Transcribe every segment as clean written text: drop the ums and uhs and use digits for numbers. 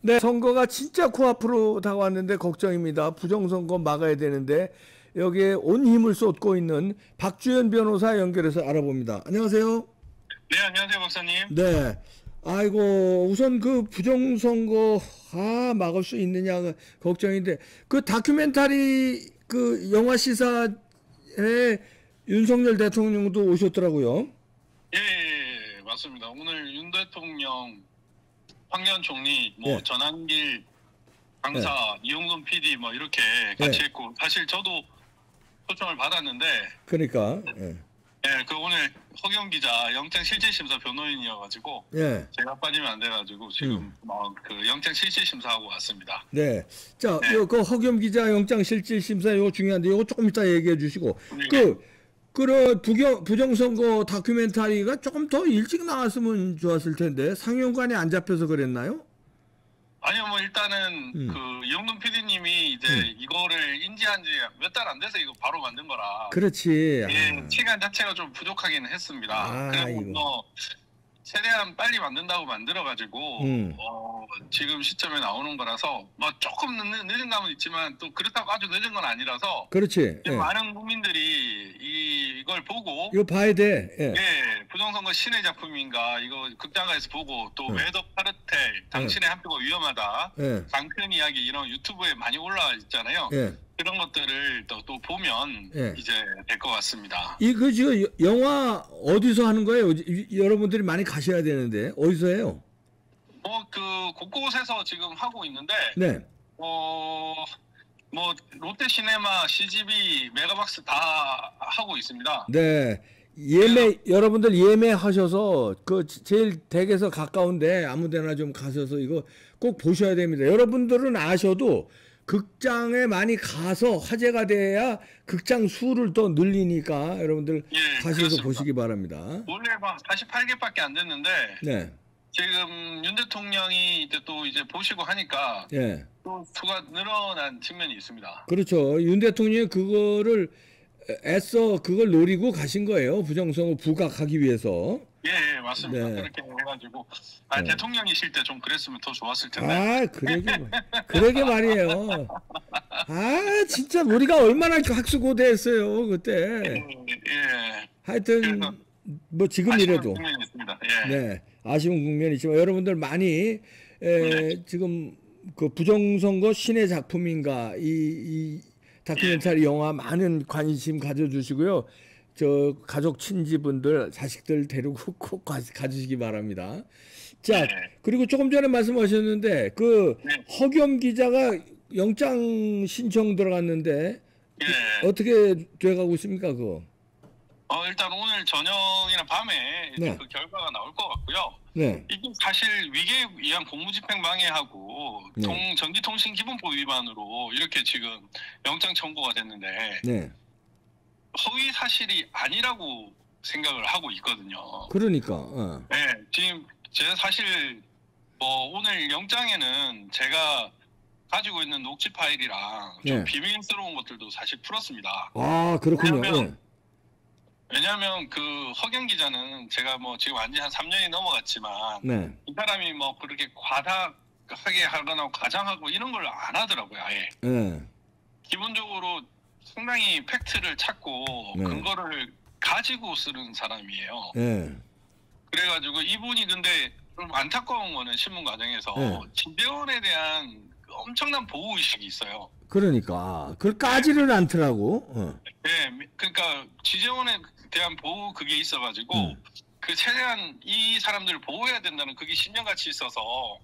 네, 선거가 진짜 코앞으로 다가왔는데 걱정입니다. 부정선거 막아야 되는데 여기에 온 힘을 쏟고 있는 박주연 변호사 연결해서 알아봅니다. 안녕하세요. 네, 안녕하세요, 박사님. 네. 아이고, 우선 그 부정선거 막을 수 있느냐 걱정인데 그 다큐멘터리 그 영화 시사에 윤석열 대통령도 오셨더라고요. 예, 예, 예, 맞습니다. 오늘 윤 대통령, 황교안 총리, 예. 전한길 강사, 이용근 PD 이렇게 같이 했고, 사실 저도 초청을 받았는데, 그러니까 그 오늘 허경 기자 영장 실질 심사 변호인이어가지고 제가 빠지면 안 돼가지고 지금 그 영장 실질 심사하고 왔습니다. 네. 자, 네. 그 허겸 기자 영장 실질 심사 이거 중요한데 이거 조금 이따 얘기해 주시고 네. 그런 부정선거 다큐멘터리가 조금 더 일찍 나왔으면 좋았을 텐데 상영관에 안 잡혀서 그랬나요? 아니요, 일단은 그 이용근 PD님이 이제 이거를 인지한 지 몇 달 안 돼서 이거 바로 만든 거라. 그렇지. 예, 시간 자체가 좀 부족하긴 했습니다. 그리고 최대한 빨리 만든다고 만들어가지고 지금 시점에 나오는 거라서 조금 늦은 감은 있지만 또 그렇다고 아주 늦은 건 아니라서. 그렇지. 많은 국민들이 이걸 보고 이거 봐야 돼. 예, 부정선거 신의 작품인가 이거 극장가에서 보고 또 외도 카르텔 당신의 한 표가 위험하다 강큰 이야기 이런 유튜브에 많이 올라와 있잖아요. 그런 것들을 또 보면 이제 될 것 같습니다. 이거 지금 영화 어디서 하는 거예요? 여러분들이 많이 가셔야 되는데 어디서 해요? 그 곳곳에서 지금 하고 있는데 롯데시네마, CGV, 메가박스 다 하고 있습니다. 네. 여러분들 예매하셔서 그 제일 댁에서 가까운데 아무데나 좀 가셔서 이거 꼭 보셔야 됩니다. 여러분들은 아셔도 극장에 많이 가서 화제가 돼야 극장 수를 더 늘리니까 여러분들 가셔서 그렇습니다. 보시기 바랍니다. 원래 48개밖에 안 됐는데 지금 윤 대통령이 이제 보시고 하니까 또 수가 늘어난 측면이 있습니다. 그렇죠. 윤 대통령이 그거를 애써 그걸 노리고 가신 거예요. 부정선거 부각하기 위해서. 예, 맞습니다. 그렇게 해가지고 대통령이실 때 좀 그랬으면 더 좋았을 텐데. 그러게 말이에요. 진짜 우리가 얼마나 학수고대했어요 그때. 하여튼 지금이라도 아쉬운 국면이 있지만 여러분들 많이 지금 그 부정선거 신의 작품인가 이 다큐멘터리 영화 많은 관심 가져주시고요. 저 가족 친지분들 자식들 데리고 꼭 가주시기 바랍니다. 자, 그리고 조금 전에 말씀하셨는데 그 허겸 기자가 영장 신청 들어갔는데 어떻게 돼가고 있습니까 그거? 일단 오늘 저녁이나 밤에 그 결과가 나올 것 같고요. 이게 사실 위계에 의한 공무집행 방해하고 전기통신기본법 위반으로 이렇게 지금 영장 청구가 됐는데 허위 사실이 아니라고 생각을 하고 있거든요. 그러니까. 지금 제가 사실 오늘 영장에는 제가 가지고 있는 녹취 파일이랑 좀 비밀스러운 것들도 사실 풀었습니다. 그렇군요. 왜냐하면 그 허경 기자는 제가 지금 완전히 한 3년이 넘어갔지만 이 사람이 그렇게 과다하게 하거나 과장하고 이런 걸 안 하더라고요. 아예. 기본적으로 상당히 팩트를 찾고 근거를 가지고 쓰는 사람이에요. 그래가지고 이분이 근데 좀 안타까운 거는 신문 과정에서 지재원에 대한 엄청난 보호 의식이 있어요. 그러니까 그걸 까지는 않더라고. 그러니까 지재원에 대한 보호 그게 있어가지고 그 최대한 이 사람들을 보호해야 된다는 그게 신념같이 있어서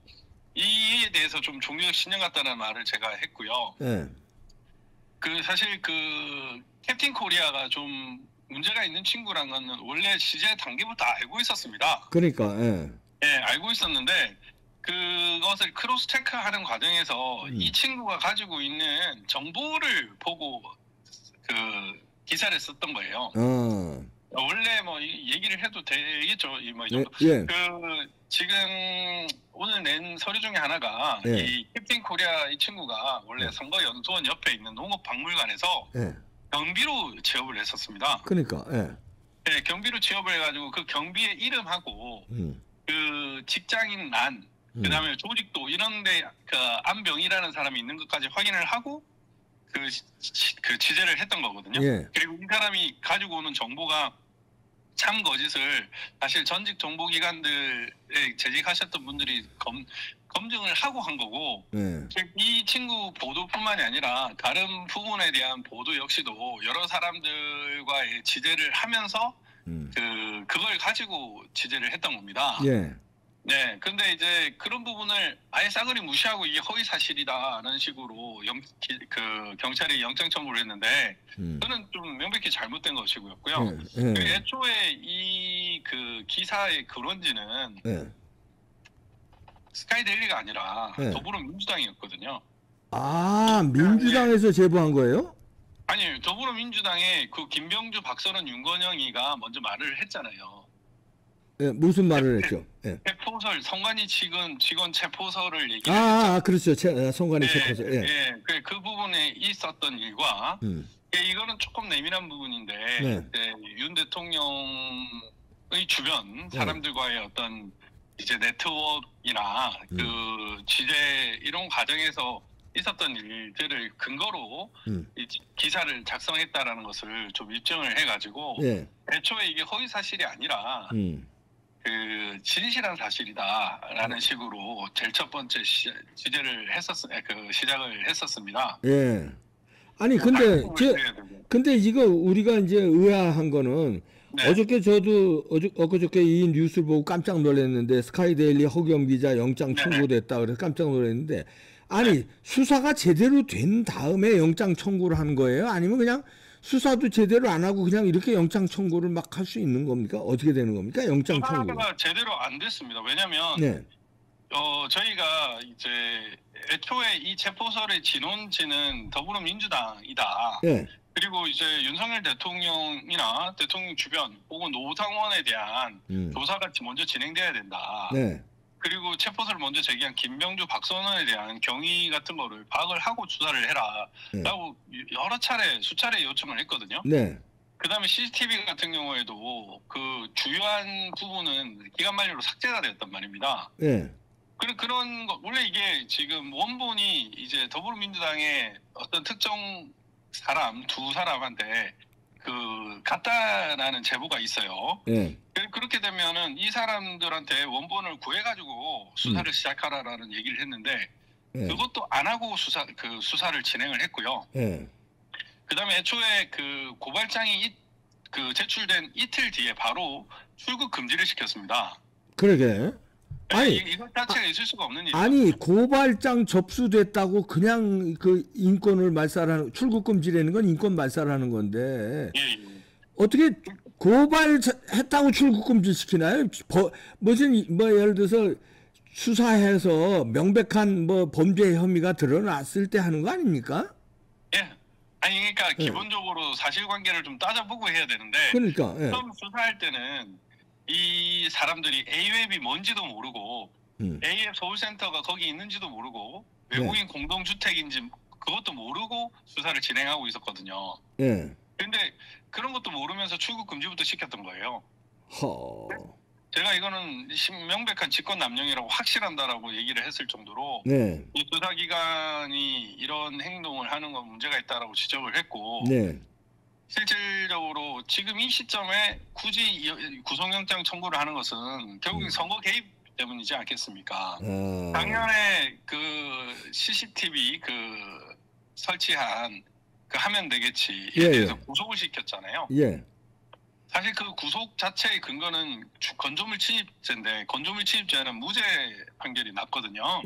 이에 대해서 좀 종교적 신념 같다는 말을 제가 했고요. 그 사실 그 캡틴 코리아가 좀 문제가 있는 친구란 거는 원래 시제 단계부터 알고 있었습니다. 그러니까 알고 있었는데 그것을 크로스 체크하는 과정에서 이 친구가 가지고 있는 정보를 보고 그 기사를 썼던 거예요. 원래 얘기를 해도 되겠죠. 이 정도. 그 지금 오늘 낸 서류 중에 하나가 이 캡틴 코리아 이 친구가 원래 선거연수원 옆에 있는 농업박물관에서 경비로 취업을 했었습니다. 그러니까 경비로 취업을 해가지고 그 경비의 이름하고 그 직장인 란 그다음에 조직도 이런데 그 안병이라는 사람이 있는 것까지 확인을 하고 그 취재를 했던 거거든요. 예. 그리고 이 사람이 가지고 오는 정보가 참 거짓을 사실 전직 정보기관들에 재직하셨던 분들이 검증을 하고 한 거고 이 친구 보도뿐만이 아니라 다른 부분에 대한 보도 역시도 여러 사람들과의 취재를 하면서 그걸 가지고 취재를 했던 겁니다. 예. 네, 근데 이제 그런 부분을 아예 싸그리 무시하고 이게 허위 사실이다라는 식으로 경찰이 영장 청구를 했는데 그는 좀 명백히 잘못된 것이고요. 애초에 이 그 기사의 근원지는 스카이데일리가 아니라 더불어민주당이었거든요. 아, 민주당에서 제보한 거예요? 아니, 더불어민주당의 그 김병주, 박선원, 윤건영이가 먼저 말을 했잖아요. 예, 무슨 말을 했죠? 예. 체포설, 성관이 직원 체포설을 얘기했죠. 그렇죠. 성관이 체포설. 예. 예, 그 부분에 있었던 일과 이거는 조금 내밀한 부분인데 윤 대통령의 주변 사람들과의 어떤 이제 네트워크나 그 취재 이런 과정에서 있었던 일들을 근거로 기사를 작성했다라는 것을 좀 입증을 해가지고 애초에 이게 허위 사실이 아니라 그 진실한 사실이다라는 식으로 제일 첫 번째 시작을 했었습니다. 예. 아니 근데 이거 우리가 이제 의아한 거는 어저께 저도 엊그저께 이 뉴스를 보고 깜짝 놀랐는데 스카이데일리 허겸 기자 영장 청구됐다 그래서 깜짝 놀랐는데 아니 수사가 제대로 된 다음에 영장 청구를 한 거예요? 아니면 그냥 수사도 제대로 안 하고 그냥 이렇게 영장 청구를 막 할 수 있는 겁니까? 어떻게 되는 겁니까? 영장 청구. 수사가 제대로 안 됐습니다. 왜냐하면 저희가 이제 애초에 이 체포설의 진원지는 더불어민주당이다. 그리고 이제 윤석열 대통령이나 대통령 주변 혹은 노상원에 대한 조사가 먼저 진행돼야 된다. 그리고 체포설을 먼저 제기한 김병주, 박선원에 대한 경위 같은 거를 파악을 하고 수사를 해라 라고 여러 차례, 수차례 요청을 했거든요. 그 다음에 CCTV 같은 경우에도 그 주요한 부분은 기간 만료로 삭제가 되었단 말입니다. 그런 거, 원래 이게 지금 원본이 이제 더불어민주당의 어떤 특정 두 사람한테 갔다라는 제보가 있어요. 그렇게 되면은 이 사람들한테 원본을 구해가지고 수사를 시작하라라는 얘기를 했는데 그것도 안 하고 수사를 진행을 했고요. 그다음에 애초에 그 고발장이 제출된 이틀 뒤에 바로 출국 금지를 시켰습니다. 그러게. 아니 이것 자체가 있을 수가 없는 일이죠. 아니 고발장 접수됐다고 그냥 그 인권을 말살하는 출국 금지라는 건 인권 말살하는 건데 어떻게 고발했다고 출국 금지 시키나요? 무슨 예를 들어서 수사해서 명백한 범죄 혐의가 드러났을 때 하는 거 아닙니까? 아니 그러니까 기본적으로 사실관계를 좀 따져보고 해야 되는데 그러니까 처음 수사할 때는 이 사람들이 A웹이 뭔지도 모르고 A웹 서울센터가 거기 있는지도 모르고 외국인 공동주택인지 그것도 모르고 수사를 진행하고 있었거든요. 근데 그런 것도 모르면서 출국 금지부터 시켰던 거예요. 제가 이거는 명백한 직권남용이라고 확실한다라고 얘기를 했을 정도로 이 수사기관이 이런 행동을 하는 건 문제가 있다라고 지적을 했고 실질적으로 지금 이 시점에 굳이 구속영장 청구를 하는 것은 결국엔 선거 개입 때문이지 않겠습니까? 작년에 그 CCTV 설치한 하면 되겠지에 대해서 구속을 시켰잖아요. 사실 그 구속 자체의 근거는 건조물 침입죄인데 건조물 침입죄는 무죄 판결이 났거든요.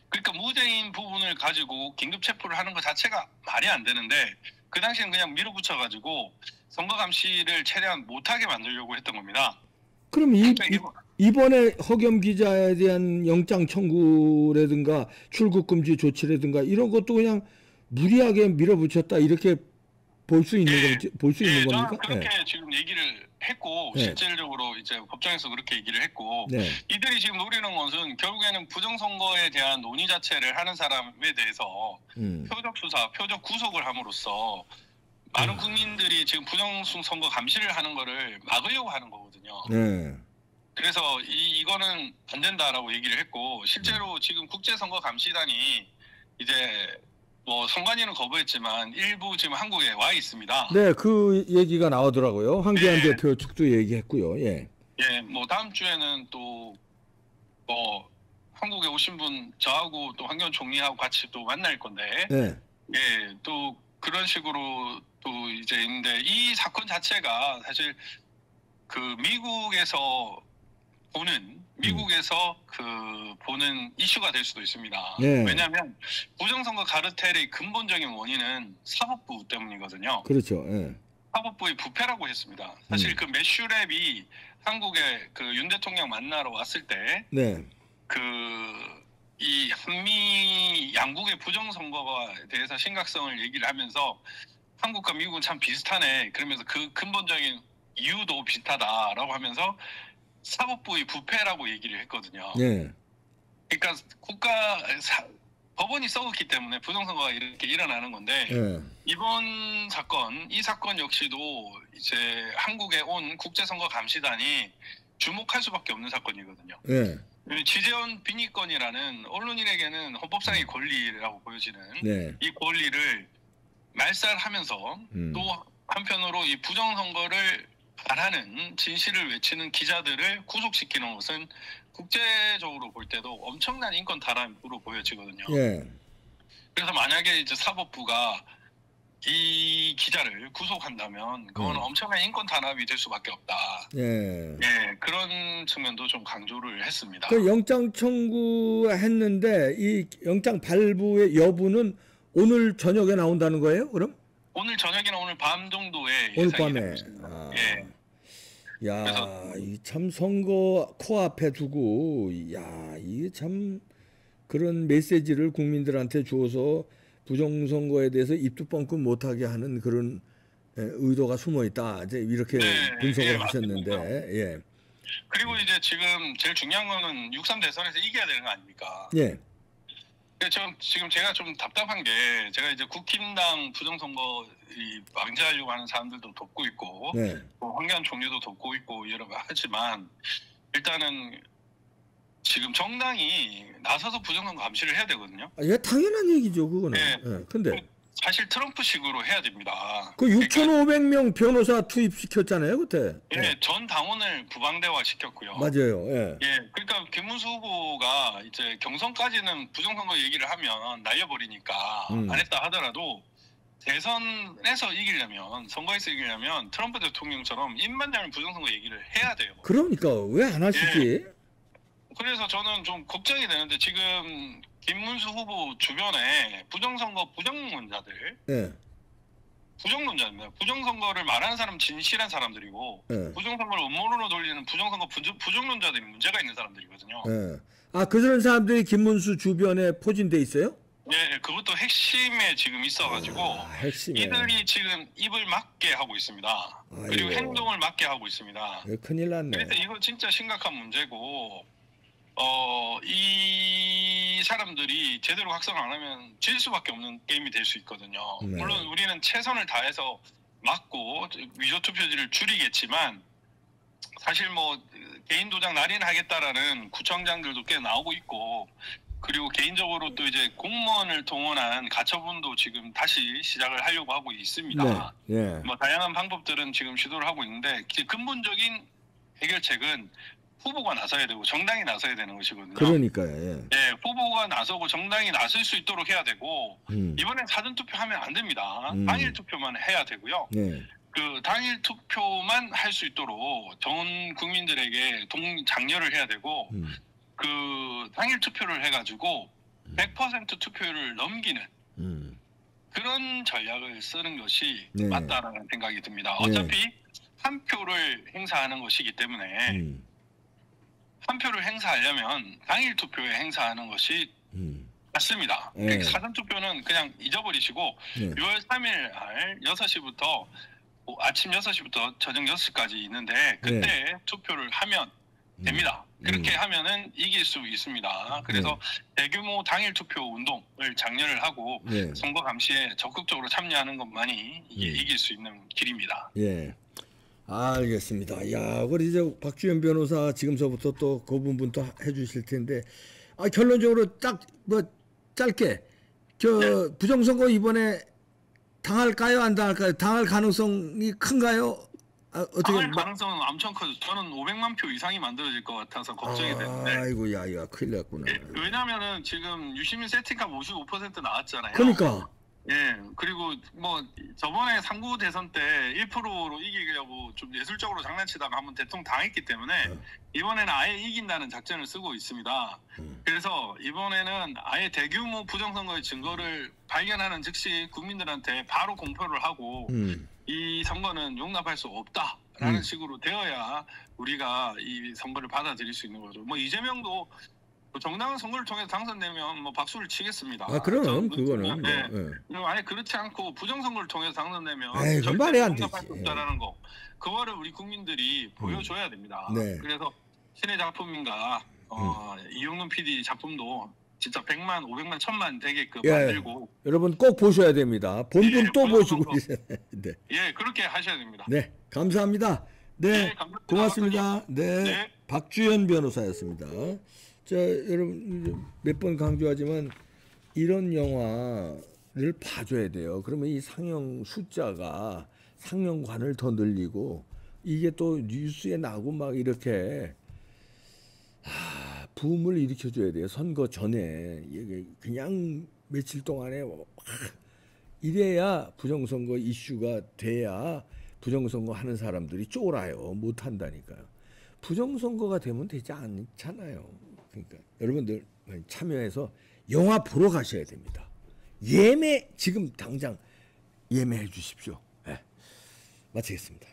그러니까 무죄인 부분을 가지고 긴급 체포를 하는 것 자체가 말이 안 되는데 그 당시엔 그냥 밀어붙여가지고 선거 감시를 최대한 못하게 만들려고 했던 겁니다. 그럼 이번에 허겸 기자에 대한 영장 청구라든가 출국 금지 조치라든가 이런 것도 그냥 무리하게 밀어붙였다 이렇게 볼 수 있는 겁니까? 그렇게 지금 얘기를 했고 실질적으로 이제 법정에서 그렇게 얘기를 했고 이들이 지금 노리는 것은 결국에는 부정선거에 대한 논의 자체를 하는 사람에 대해서 표적 수사, 표적 구속을 함으로써 많은 국민들이 지금 부정선거 감시를 하는 거를 막으려고 하는 거거든요. 그래서 이거는 안 된다라고 얘기를 했고, 실제로 지금 국제선거감시단이 이제 뭐 선관위는 거부했지만 일부 지금 한국에 와 있습니다. 네, 그 얘기가 나오더라고요. 황교안 대표 측도 얘기했고요. 예. 예, 뭐 다음 주에는 또 뭐 한국에 오신 분 저하고 또 황교안 총리하고 같이 또 만날 건데, 네. 예, 또 그런 식으로 또 이제 있는데, 이 사건 자체가 사실 그 미국에서 보는 이슈가 될 수도 있습니다. 네. 왜냐하면 부정선거 카르텔의 근본적인 원인은 사법부 때문이거든요. 그렇죠. 예. 사법부의 부패라고 했습니다. 사실 그 매슈랩이 한국에 그 윤 대통령 만나러 왔을 때, 네. 이 한미 양국의 부정선거에 대해서 심각성을 얘기를 하면서 한국과 미국은 참 비슷하네. 그러면서 그 근본적인 이유도 비슷하다라고 하면서 사법부의 부패라고 얘기를 했거든요. 네. 그러니까 법원이 썩었기 때문에 부정선거가 이렇게 일어나는 건데, 네. 이 사건 역시도 이제 한국에 온 국제선거감시단이 주목할 수밖에 없는 사건이거든요. 네. 지재원 빈의권이라는 언론인에게는 헌법상의 권리라고 보여지는 네. 이 권리를 말살하면서 또 한편으로 이 부정선거를 바라는 진실을 외치는 기자들을 구속시키는 것은 국제적으로 볼 때도 엄청난 인권 탄압으로 보여지거든요. 예. 그래서 만약에 이제 사법부가 이 기자를 구속한다면 그건 엄청난 인권 탄압이 될 수밖에 없다. 예. 예, 그런 측면도 좀 강조를 했습니다. 그 영장 청구했는데 이 영장 발부의 여부는 오늘 저녁에 나온다는 거예요? 그럼? 오늘 저녁이나 오늘 밤 정도에 오늘 예상이 밤에. 되고 있습니다. 아. 예. 야, 이 참 선거 코앞에 두고, 야, 이게 참 그런 메시지를 국민들한테 주어서 부정선거에 대해서 입도 뻥끗 못하게 하는 그런 의도가 숨어 있다. 이제 이렇게 분석을 하셨는데, 예. 그리고 이제 지금 제일 중요한 거는 6.3 대선에서 이겨야 되는 거 아닙니까? 예. 지금 제가 좀 답답한 게, 제가 이제 국힘당 부정선거 방지하려고 하는 사람들도 돕고 있고, 네. 황교안 총리도 돕고 있고 여러 가지 하지만, 일단은 지금 정당이 나서서 부정선거 감시를 해야 되거든요. 예, 당연한 얘기죠, 그거는. 네. 예. 근데 사실 트럼프식으로 해야 됩니다. 그 6,500명 변호사 투입시켰잖아요, 그때. 예, 전 당원을 부방대화 시켰고요. 맞아요. 예. 예, 그러니까 김문수 후보가 이제 경선까지는 부정선거 얘기를 하면 날려버리니까 안 했다 하더라도 대선에서 이기려면, 선거에서 이기려면 트럼프 대통령처럼 입만 열면 부정선거 얘기를 해야 돼요. 그러니까 왜 안 하시지? 예. 그래서 저는 좀 걱정이 되는데, 지금 김문수 후보 주변에 부정선거 부정론자들, 예. 부정론자입니다. 부정선거를 말하는 사람 진실한 사람들이고, 예. 부정선거를 음모론으로 돌리는 부정선거 부정론자들이 문제가 있는 사람들이거든요. 예. 아, 그런 사람들이 김문수 주변에 포진돼 있어요? 네, 그것도 핵심에 지금 있어가지고, 핵심에. 이들이 지금 입을 막게 하고 있습니다. 그리고 아이고. 행동을 막게 하고 있습니다. 큰일 났네. 그래서 이거 진짜 심각한 문제고, 이 사람들이 제대로 각성 안 하면 질 수밖에 없는 게임이 될 수 있거든요. 네. 물론 우리는 최선을 다해서 막고 위조 투표지를 줄이겠지만, 사실 뭐 개인 도장 날인하겠다라는 구청장들도 꽤 나오고 있고, 그리고 개인적으로 또 이제 공무원을 동원한 가처분도 지금 다시 시작을 하려고 하고 있습니다. 네. 예. 뭐 다양한 방법들은 지금 시도를 하고 있는데, 근본적인 해결책은 후보가 나서야 되고 정당이 나서야 되는 것이거든요. 그러니까요. 예. 네, 후보가 나서고 정당이 나설 수 있도록 해야 되고, 이번엔 사전 투표하면 안 됩니다. 당일 투표만 해야 되고요. 네. 그 당일 투표만 할 수 있도록 전 국민들에게 장려를 해야 되고, 그 당일 투표를 해가지고 100% 투표율을 넘기는 그런 전략을 쓰는 것이 네. 맞다라는 생각이 듭니다. 어차피 한 표를 행사하는 것이기 때문에 한 표를 행사하려면 당일 투표에 행사하는 것이 맞습니다. 네. 사전 투표는 그냥 잊어버리시고, 네. 6월 3일 날 6시부터 아침 6시부터 저녁 6시까지 있는데, 그때 투표를 하면 됩니다. 그렇게 하면은 이길 수 있습니다. 그래서 대규모 당일 투표 운동을 장려를 하고 선거 감시에 적극적으로 참여하는 것만이 이길 수 있는 길입니다. 예. 알겠습니다. 야, 우리 이제 박주현 변호사 지금서부터 또 그 부분 또 해주실 텐데, 결론적으로 딱 뭐 짧게 저 부정선거 이번에 당할까요, 안 당할까요? 당할 가능성이 큰가요? 어떻게? 당할 가능성은 엄청 커요. 저는 500만 표 이상이 만들어질 것 같아서 걱정이 되는데. 아이고, 야, 큰일 났구나. 왜냐면은 지금 유시민 세팅값 55% 나왔잖아요. 그러니까. 예, 그리고 뭐 저번에 상구 대선 때 1%로 이기려고 좀 예술적으로 장난치다가 한번 대통령 당했기 때문에 이번에는 아예 이긴다는 작전을 쓰고 있습니다. 그래서 이번에는 아예 대규모 부정선거의 증거를 발견하는 즉시 국민들한테 바로 공표를 하고 이 선거는 용납할 수 없다라는 식으로 되어야 우리가 이 선거를 받아들일 수 있는 거죠. 뭐 이재명도 정당한 선거를 통해서 당선되면 뭐 박수를 치겠습니다. 그럼 그거는. 네. 아예 그렇지 않고 부정선거를 통해서 당선되면 절대 말이 안 되지. 용납할 수 없다라는 거, 그거를 우리 국민들이 보여줘야 됩니다. 네. 그래서 신의 작품인가 이용근 PD 작품도 진짜 100만, 500만, 1000만 되게끔 만들고 여러분 꼭 보셔야 됩니다. 본분 또 보시고 네. 예, 그렇게 하셔야 됩니다. 네, 감사합니다. 네, 감사합니다. 고맙습니다. 네, 박주현 변호사였습니다. 자, 여러분 몇 번 강조하지만 이런 영화를 봐줘야 돼요. 그러면 이 상영 숫자가 상영관을 더 늘리고 이게 또 뉴스에 나고 막 이렇게 붐을 일으켜줘야 돼요. 선거 전에 이게 그냥 며칠 동안에 이래야 부정선거 이슈가 돼야 부정선거 하는 사람들이 쫄아요. 못한다니까요. 부정선거가 되면 되지 않잖아요. 그러니까 여러분들 참여해서 영화 보러 가셔야 됩니다. 예매 지금 당장 예매해 주십시오. 네. 마치겠습니다.